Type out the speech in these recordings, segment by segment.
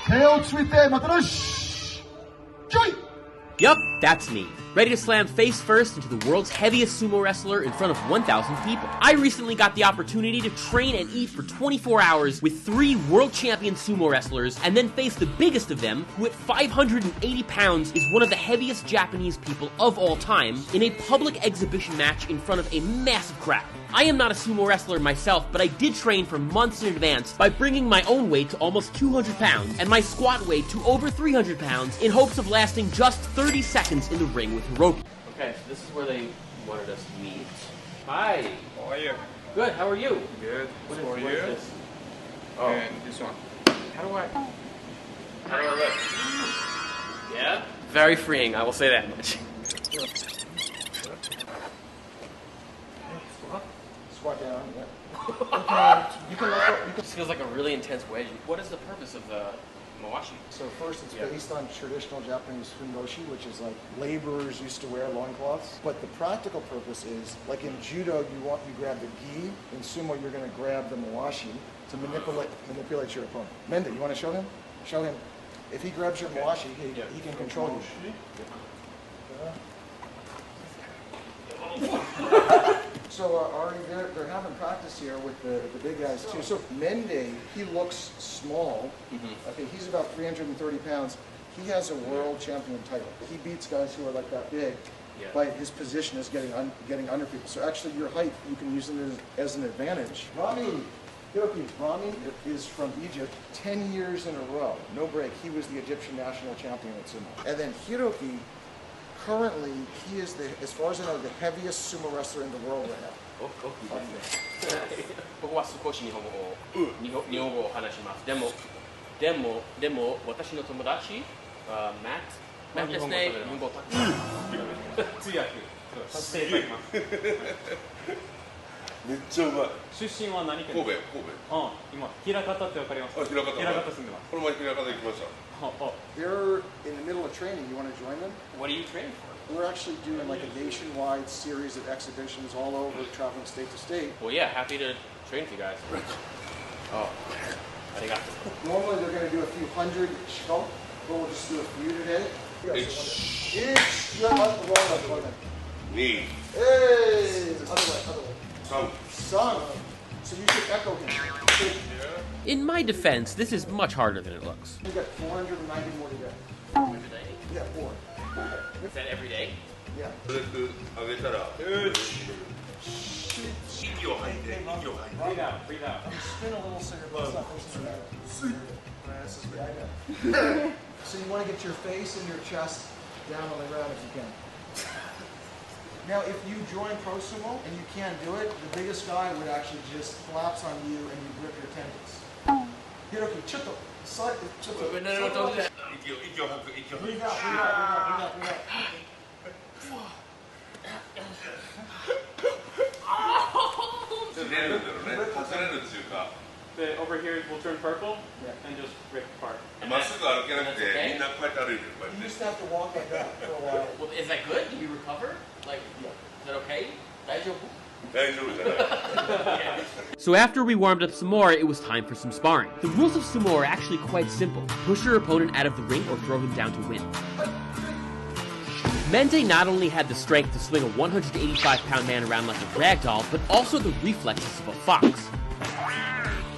Yup, that's me. Ready to slam face first into the world's heaviest sumo wrestler in front of 1,000 people. I recently got the opportunity to train and eat for 24 hours with 3 world champion sumo wrestlers and then face the biggest of them, who at 580 pounds is one of the heaviest Japanese people of all time, in a public exhibition match in front of a massive crowd. I am not a sumo wrestler myself, but I did train for months in advance by bringing my own weight to almost 200 pounds and my squat weight to over 300 pounds in hopes of lasting just 30 seconds in the ring with Hiroki. Okay, so this is where they wanted us to meet. Hi. How are you? Good, how are you? Good. What How are is you? this? Oh. And this one. How do I look? Yeah? Very freeing, I will say that much. Squat down, yeah. Okay, you can let go. This feels like a really intense wedgie. What is the purpose of the mawashi? So first, it's based on traditional Japanese fundoshi, which is like laborers used to wear loincloths. But the practical purpose is, like in judo, you grab the gi. In sumo, you're going to grab the mawashi to manipulate your opponent. Mende, you want to show him? Show him. If he grabs your mawashi, he can control you. So Ari, they're having practice here with the big guys too. So Mende, he looks small. Okay, he's about 330 pounds. He has a world champion title. He beats guys who are like that big. Yeah. By his position is getting under people. So actually, your height, you can use it as an advantage. Rami is from Egypt. 10 years in a row, no break. He was the Egyptian national champion at sumo. And then Hiroki. Currently, he is, as far as I know, the heaviest sumo wrestler in the world right now. ここは少し日本語を話します。でも私の友達、マットですね、日本語を通訳させていただきます。めっちゃうまい。出身は何県神戸。今、枚方ってわかりますか？枚方住んでます。この前枚方行きました。They're in the middle of training. You want to join them? What are you training for? We're actually doing like a nationwide series of exhibitions all over, traveling state to state. Well, yeah, happy to train for you guys. Oh, arigato. Normally they're going to do a few hundred shiko, but we'll just do a few today. Knee. Hey! Other way. Sun. So you should echo him. In my defense, this is much harder than it looks. You got 490 more to go. Every day? Yeah, 4. Is that every day? Yeah. 上げたら。息を吐いて、息を吐いて。Breathe out, breathe out. Spin a little so your butt's not facing the ground. So you want to get your face and your chest down on the ground if you can. Now, if you join Pro Sumo and you can't do it, the biggest guy would actually just collapse on you and you grip your tendons. Hiroki, chutto. No, don't do that. 息を吐く、息を吐く。 Breathe out, breathe out, breathe out, breathe out. ずれるんだろうね。外れるっていうか。 Over here will turn purple and just rip apart. まっすぐ歩けなくて、みんなこうやって歩いてる。 You used to have to walk like that for a while. Well, is that good? Do you recover? Like, is that okay? 大丈夫? 大丈夫じゃない。 So after we warmed up some more, it was time for some sparring. The rules of sumo are actually quite simple. Push your opponent out of the ring or throw him down to win. Mende not only had the strength to swing a 185-pound man around like a ragdoll, but also the reflexes of a fox.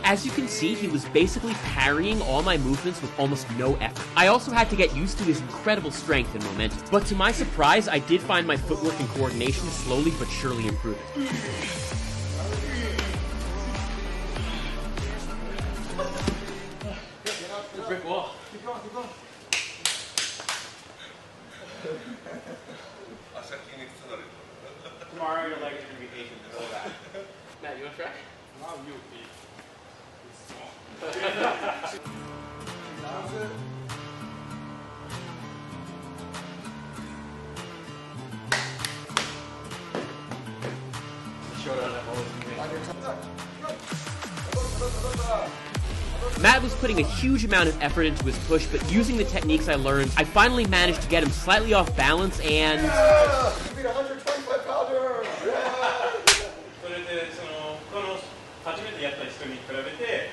As you can see, he was basically parrying all my movements with almost no effort. I also had to get used to his incredible strength and momentum. But to my surprise, I did find my footwork and coordination slowly but surely improving. Brick wall. Keep going, keep going. Tomorrow your legs are going to be aching so bad. Matt, you want to try? Wow, you beat. Matt was putting a huge amount of effort into his push, but using the techniques I learned, I finally managed to get him slightly off balance and... Yeah! You beat a 125-pounder! Yeah! それで他の初めてやった人に比べて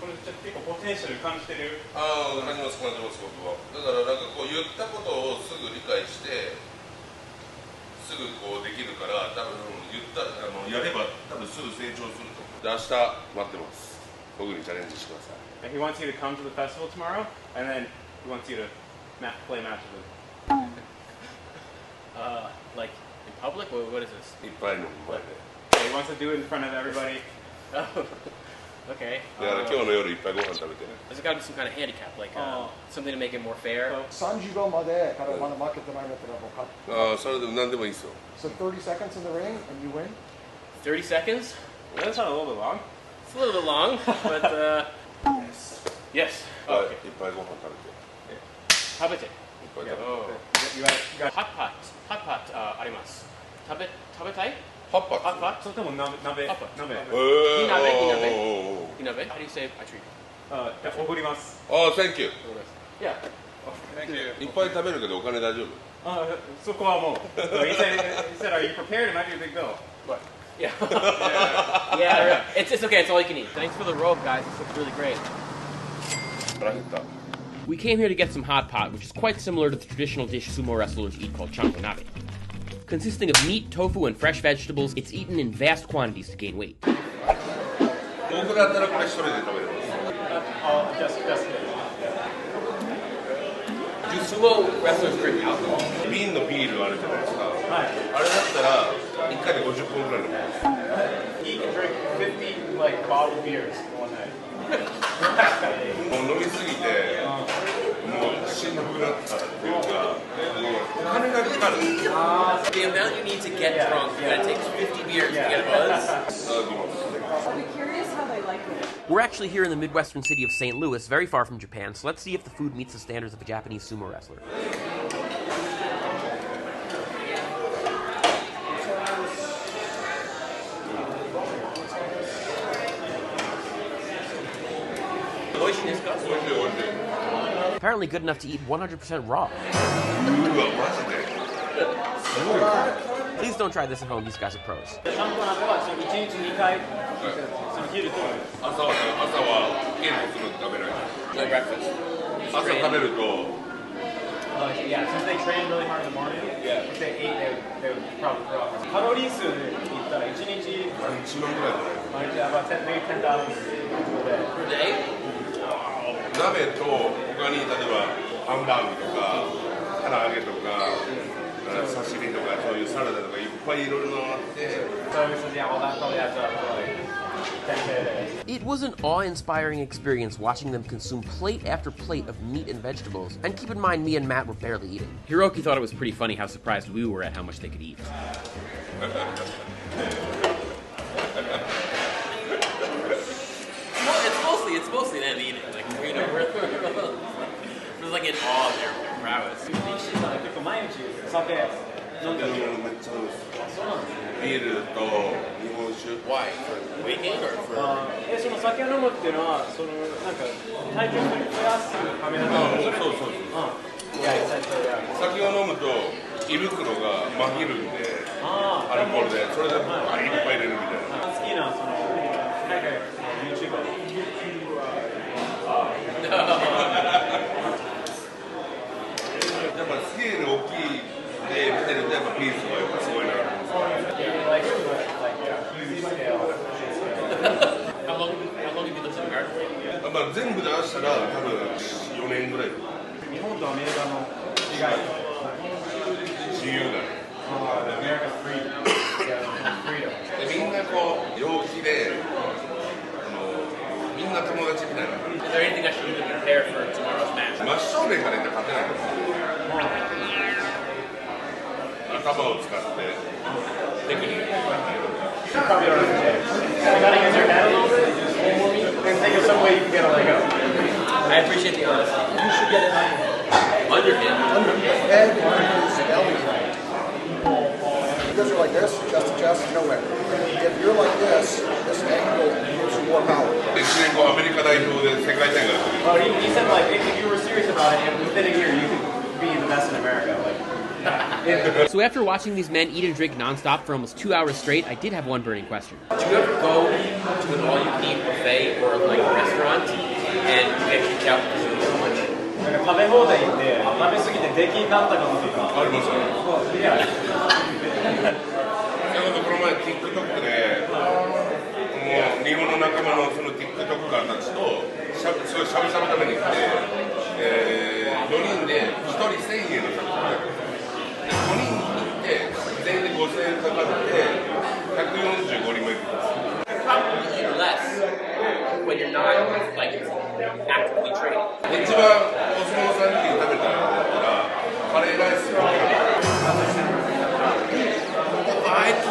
これちょっと結構ポテンシャル感じてる？ああ、感じます、感じます、僕は。だからなんかこう言ったことをすぐ理解してすぐこうできるから、多分言ったやれば多分すぐ成長すると思う。で、明日待ってます。僕にチャレンジしてください。He wants you to come to the festival tomorrow, and then he wants you to play matches with. Like in public? What is this? いっぱいの前で。Yeah, he wants to do it in front of everybody. Oh, okay. だから今日の夜いっぱいご飯食べてね。There's got to be some kind of handicap, like something to make it more fair. 35までからまだ負けてないんだったらもう勝って。ああ、それでも何でもいいですよ。So 30 seconds in the ring and you win? 30 seconds? That sounds a little bit long. It's a little bit long, but yes. はい、 Okay. いっぱいご飯食べて。 Tabete. いっぱい食べて。 Oh. You got Hot pot. Hot pot あります。食べたい？ 8発。 Hot pot? それとも鍋。Hot pot. 鍋。いいい鍋いい鍋おー。いい鍋 How do you say I treat you? おごります。ああ、Thank you。 Yeah. Thank you. いっぱい食べるけどお金大丈夫？そこはもう。He said, are you prepared? It might be a big bill. What? Yeah. Yeah. It's okay. It's all you can eat. Thanks for the rope, guys. This looks really great. 腹減った。 We came here to get some hot pot, which is quite similar to the traditional dish sumo wrestlers eat called chankonabe. Consisting of meat, tofu, and fresh vegetables, it's eaten in vast quantities to gain weight. 僕だったらこれ一人で食べれます。Do sumo wrestlers drink alcohol? 瓶のビールあるじゃないですか。あれだったら1回で50本ぐらい飲みます。 He can drink 50 like bottled beers in one night. もう飲みすぎて、もうしんどくなったっていうか、お金がかかる。The amount you need to get drunk, you gotta take 50 beers to get a buzz. I'll be curious how they like it. We're actually here in the midwestern city of St. Louis, very far from Japan, so let's see if the food meets the standards of a Japanese sumo wrestler. Apparently good enough to eat 100% raw. Please don't try this at home, these guys are pros. 1日2回、その昼と朝はゲームするの食べない。 No breakfast. 朝食べると yeah, since they train really hard in the morning, if they ate, they would probably throw up. カロリー数で言ったら1日1万ぐらいじゃない。 about 10, maybe 10,000 Per day? 鍋と他に例えばハンバーグとか唐揚げとか刺身とかそういうサラダとかいっぱいいろいろあって。 So he says, yeah, well that probably adds up to like 10K a day. It was an awe-inspiring experience watching them consume plate after plate of meat and vegetables. And keep in mind, me and Matt were barely eating. Hiroki thought it was pretty funny how surprised we were at how much they could eat. It's mostly them eating. Like, you know, we're like in awe of their prowess. 結構毎日酒飲んでる。めっちゃ飲むです。ビールと日本酒。 Why? For weight gain or for... その酒を飲むっていうのはそのなんか体重を増やすためだと。そう。酒を飲むと胃袋がまひるんで、アルコールでそれでいっぱい入れるみたいな。好きなその海外の YouTuber。やっぱスケール大きいで見てるとやっぱピースがやっぱすごいな。 How long have you lived in America? まあ全部で出したら多分4年ぐらい。日本とアメリカの違い。自由だね。でみんなこう陽気でみんな友達みたいな。 Is there anything I should do to prepare for tomorrow's match? 真正面からいったら勝てないと思う。頭を使ってテクニック。 Probably don't understand. You gotta use your head a little bit, and think of some way you can get a leg up. I appreciate the honesty. You should get it on Under him. your head, on his belly. You guys are like this, chest to chest, nowhere. If you're like this angle gives you more power. 1年後アメリカ代表で世界大会がする。 Well, he said like if you were serious about it, within a year you could be the best in America. Like. So after watching these men eat and drink nonstop for almost 2 hours straight, I did have one burning question. Do you ever go to an all-you-can-eat buffet or like restaurant and get kicked out for sumo. なんか食べ放題行って食べ過ぎて出禁になったこととかありますね。いやそれこそこの前 TikTok でもう日本の仲間のその TikToker たちとすごいしゃぶしゃぶ食べに行って、4人で1人1000円のしゃぶしゃぶで5人行って全員で5000円かかって145人前行くんですよ。 Probably eat less when you're not like actively training. 一番お相撲さんに食べたのだったらカレーライスを 5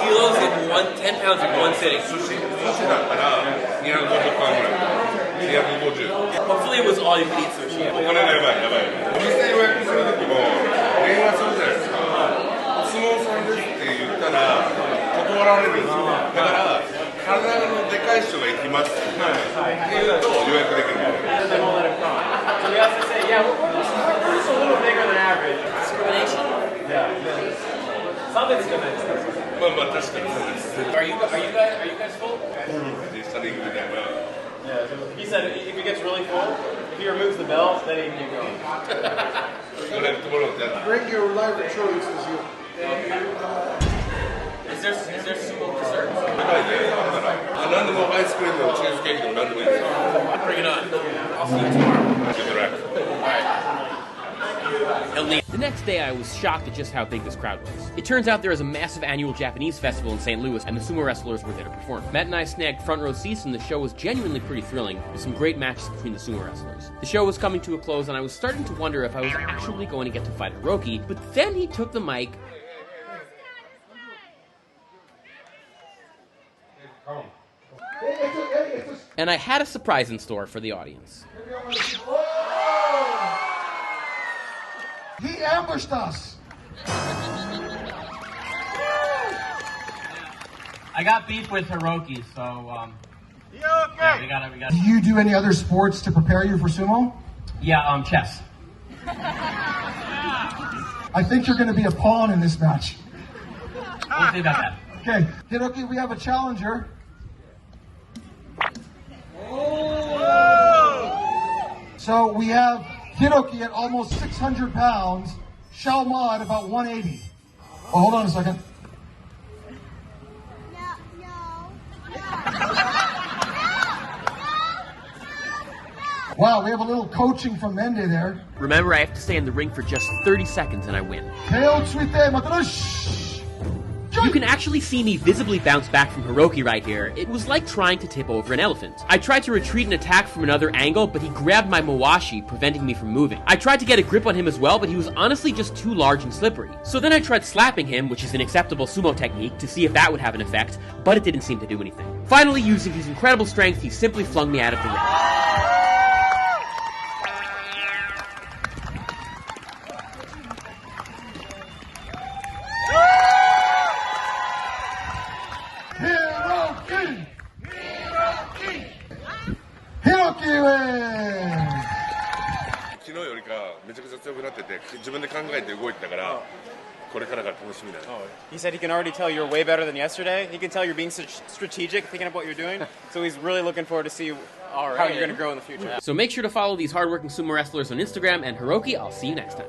kilos in 10 pounds in one sitting. 寿司だったら250パンぐらい250 Hopefully it was all you could eat sushi. お金がやばいやばいお店予約するときも電話するじゃないですかお相撲さんですって言ったら断られるんですよだから体のでかい人が行きますって言うと予約できる they won't let him come. So we have to say, yeah, we're just a little bigger than average. Discrimination? Yeah. Something's gonna. まあまあ確かにそうです Are you guys full? で下で行くみたいな Yeah. So he said if he gets really full, if he removes the belt, then he can keep going. これtomorrow ってやった Bring your life choices here. Is there sumo dessert? 何でもアイスクリームでもチーズケーキでも何でもいいですよ Bring it on. I'll see you tomorrow. Good luck. The next day, I was shocked at just how big this crowd was. It turns out there is a massive annual Japanese festival in St. Louis, and the sumo wrestlers were there to perform. Matt and I snagged front row seats, and the show was genuinely pretty thrilling, with some great matches between the sumo wrestlers. The show was coming to a close, and I was starting to wonder if I was actually going to get to fight Hiroki, but then he took the mic, and I had a surprise in store for the audience. He ambushed us. I got beef with Hiroki, so, yeah, we gotta... Do you do any other sports to prepare you for sumo? Yeah, chess. I think you're going to be a pawn in this match. We'll see about that. Okay, Hiroki, we have a challenger. So we have Hiroki at almost 600 pounds, Xiao Ma at about 180. Oh, hold on a second. Wow, we have a little coaching from Mende there. Remember, I have to stay in the ring for just 30 seconds and I win. You can actually see me visibly bounce back from Hiroki right here. It was like trying to tip over an elephant. I tried to retreat and attack from another angle, but he grabbed my mawashi, preventing me from moving. I tried to get a grip on him as well, but he was honestly just too large and slippery. So then I tried slapping him, which is an acceptable sumo technique, to see if that would have an effect, but it didn't seem to do anything. Finally, using his incredible strength, he simply flung me out of the ring. Hiroki wins! 昨日よりかめちゃくちゃ強くなってて自分で考えて動いてたからこれからが楽しみだね He said he can already tell you're way better than yesterday. He can tell you're being strategic, thinking of what you're doing. So he's really looking forward to see how you're going to grow in the future. So make sure to follow these hardworking sumo wrestlers on Instagram, and Hiroki, I'll see you next time.